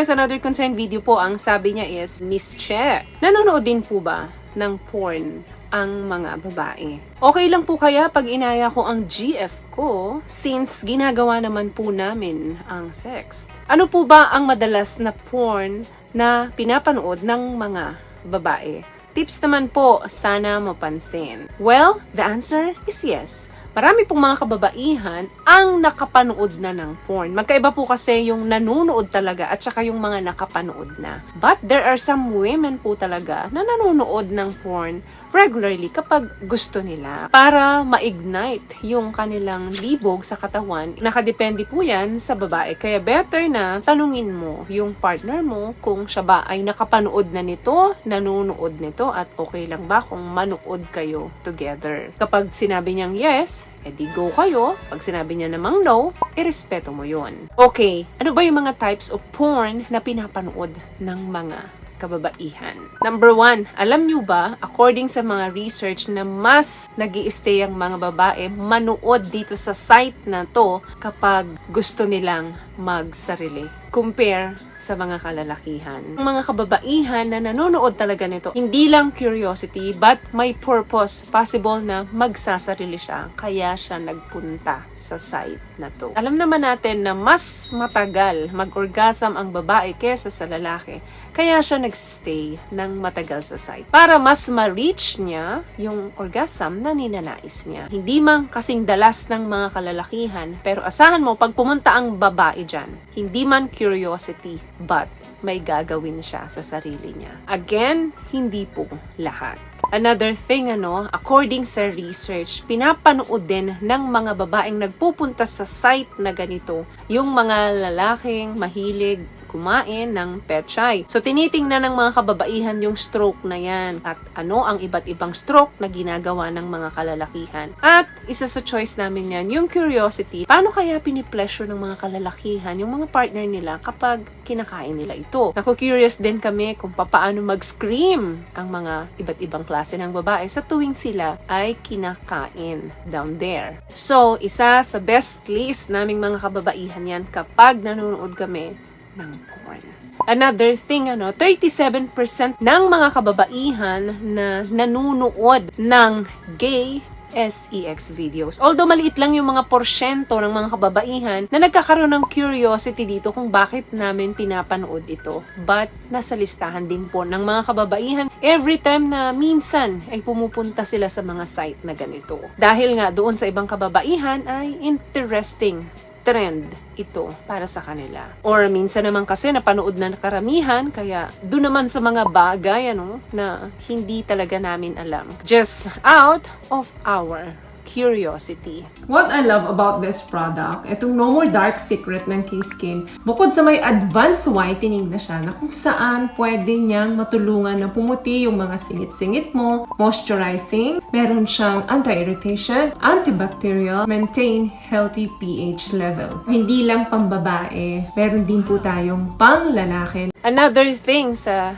guys, another concerned video po. Ang sabi niya is, Miss Che, nanonood din po ba ng porn ang mga babae? Okay lang po kaya pag inaya ko ang GF ko since ginagawa naman po namin ang sex? Ano po ba ang madalas na porn na pinapanood ng mga babae? Tips naman po, sana mapansin. Well, the answer is yes. Marami pong mga kababaihan ang nakapanood na ng porn. Magkaiba po kasi yung nanonood talaga at saka yung mga nakapanood na. But there are some women po talaga na nanonood ng porn regularly kapag gusto nila para ma-ignite yung kanilang libog sa katawan. Nakadepende po yan sa babae. Kaya better na tanungin mo yung partner mo kung siya ba ay nakapanood na nito, nanonood nito at okay lang ba kung manood kayo together. Kapag sinabi niyang yes, edi go kayo. Pag sinabi niya namang no, irespeto mo yun. Okay, ano ba yung mga types of porn na pinapanood ng mga kababaihan? Number 1, alam nyo ba, according sa mga research na mas nag-i-stay ang mga babae manood dito sa site na to kapag gusto nilang magsarili compare sa mga kalalakihan. Ang mga kababaihan na nanonood talaga nito, hindi lang curiosity but may purpose. Possible na magsasarili siya, kaya siya nagpunta sa site na to. Alam naman natin na mas matagal mag-orgasm ang babae kesa sa lalaki, kaya siya nagsistay ng matagal sa site para mas ma-reach niya yung orgasm na ninanais niya. Hindi man kasing dalas ng mga kalalakihan, pero asahan mo pag pumunta ang babae dyan, hindi man curiosity, but may gagawin siya sa sarili niya. Again, hindi po lahat. Another thing, according sa research, pinapanood din ng mga babaeng nagpupunta sa site na ganito, yung mga lalaking mahilig kumain ng petchay. So, tinitingnan ng mga kababaihan yung stroke na yan at ano ang iba't ibang stroke na ginagawa ng mga kalalakihan. At isa sa choice namin yan, yung curiosity, paano kaya pinipleasure ng mga kalalakihan yung mga partner nila kapag kinakain nila ito. Naku-curious din kami kung paano mag-scream ang mga iba't ibang klase ng babae sa tuwing sila ay kinakain down there. So, isa sa best list naming mga kababaihan yan kapag nanonood kami ng porn. Another thing, 37% ng mga kababaihan na nanunood ng gay SEX videos. Although maliit lang yung mga porsyento ng mga kababaihan na nagkakaroon ng curiosity dito kung bakit namin pinapanood ito. But nasa listahan din po ng mga kababaihan every time na minsan ay pumupunta sila sa mga site na ganito. Dahil nga doon sa ibang kababaihan ay interesting trend ito para sa kanila. Or minsan naman kasi napanood na karamihan, kaya doon naman sa mga bagay na hindi talaga namin alam. Just out of our curiosity. What I love about this product, itong No More Dark Secret ng K-Skin, bukod sa may advanced whitening na siya na kung saan pwede niyang matulungan na pumuti yung mga singit-singit mo, moisturizing, meron siyang anti-irritation, antibacterial, maintain healthy pH level. Hindi lang pang babae, meron din po tayong pang lalaki. Another thing sa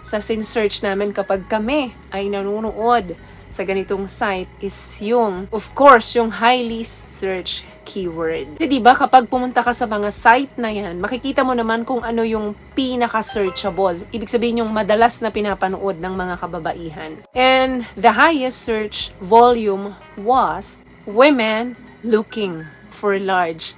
sinesearch namin kapag kami ay nanonood sa ganitong site is yung, of course, yung highly searched keyword. Kasi diba, kapag pumunta ka sa mga site na yan, makikita mo naman kung ano yung pinaka-searchable. Ibig sabihin yung madalas na pinapanood ng mga kababaihan. And the highest search volume was women looking for large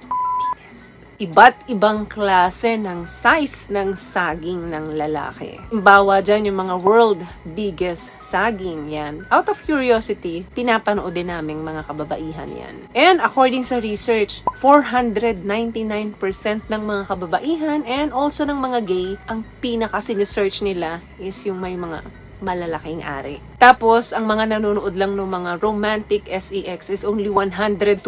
iba't ibang klase ng size ng saging ng lalaki. Bawa dyan yung mga world biggest saging yan. Out of curiosity, pinapanood din naming mga kababaihan yan. And according sa research, 499% ng mga kababaihan and also ng mga gay, ang pinaka-sinesearch nila is yung may mga malalaking ari. Tapos, ang mga nanonood lang ng mga romantic SEX is only 125%.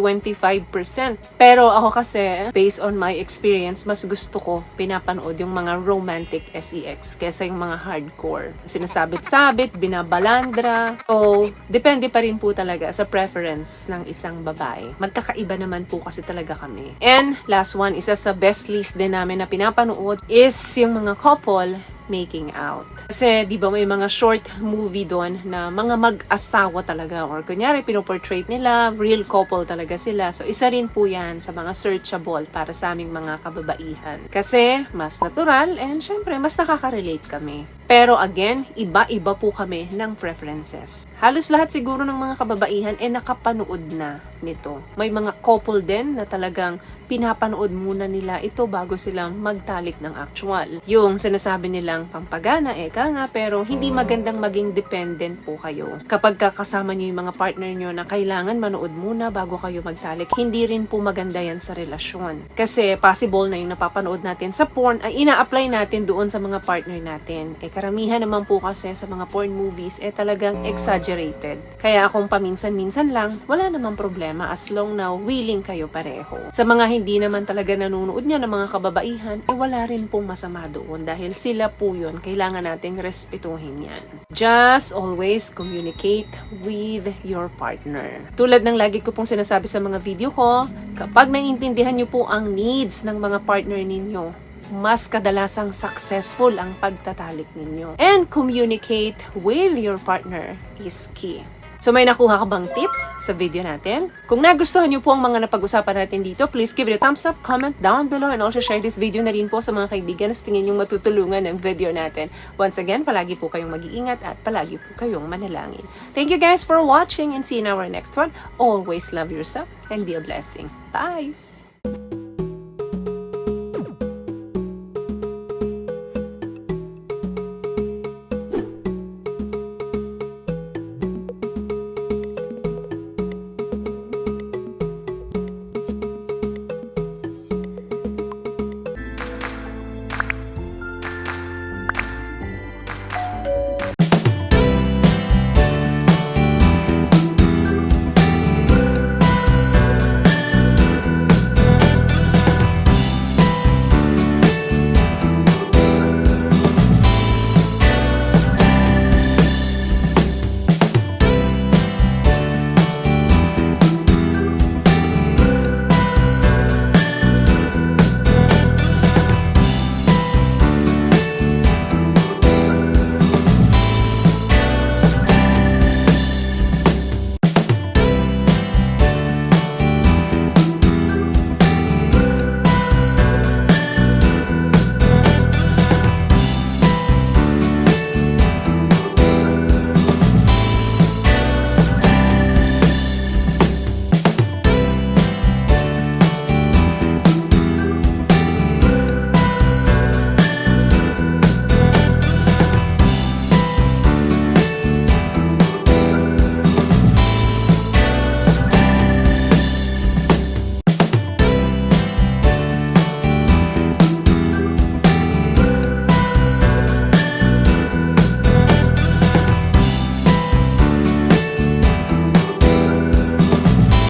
Pero ako kasi, based on my experience, mas gusto ko pinapanood yung mga romantic SEX kesa yung mga hardcore. Sinasabit-sabit, binabalandra. So, depende pa rin po talaga sa preference ng isang babae. Magkakaiba naman po kasi talaga kami. And last one, isa sa best list din namin na pinapanood is yung mga couple making out. Kasi di ba may mga short movie doon na mga mag-asawa talaga or kunyari pinoportrait nila, real couple talaga sila. So isa rin po yan sa mga searchable para sa aming mga kababaihan. Kasi mas natural and syempre mas nakaka-relate kami. Pero again, iba-iba po kami ng preferences. Halos lahat siguro ng mga kababaihan nakapanood na nito. May mga couple din na talagang pinapanood muna nila ito bago sila magtalik ng actual. Yung sinasabi nilang pampagana, eka nga, pero hindi magandang maging dependent po kayo. Kapag kakasama niyo yung mga partner niyo na kailangan manood muna bago kayo magtalik, hindi rin po maganda yan sa relasyon. Kasi possible na yung napapanood natin sa porn ay ina-apply natin doon sa mga partner natin. Karamihan naman po kasi sa mga porn movies talagang exaggerated. Kaya kung paminsan-minsan lang, wala namang problema as long na willing kayo pareho. Sa mga hindi naman talaga nanonood niya ng mga kababaihan, wala rin pong masama doon dahil sila po yun. Kailangan nating respetuhin yan. Just always communicate with your partner. Tulad ng lagi ko pong sinasabi sa mga video ko, kapag naiintindihan niyo po ang needs ng mga partner ninyo, mas kadalasang successful ang pagtatalik ninyo. And communicate with your partner is key. So may nakuha ka bang tips sa video natin? Kung nagustuhan niyo po ang mga napag-usapan natin dito, please give it a thumbs up, comment down below, and also share this video na rin po sa mga kaibigan na tingin yung matutulungan ng video natin. Once again, palagi po kayong mag-iingat at palagi po kayong manalangin. Thank you guys for watching and see you in our next one. Always love yourself and be a blessing. Bye!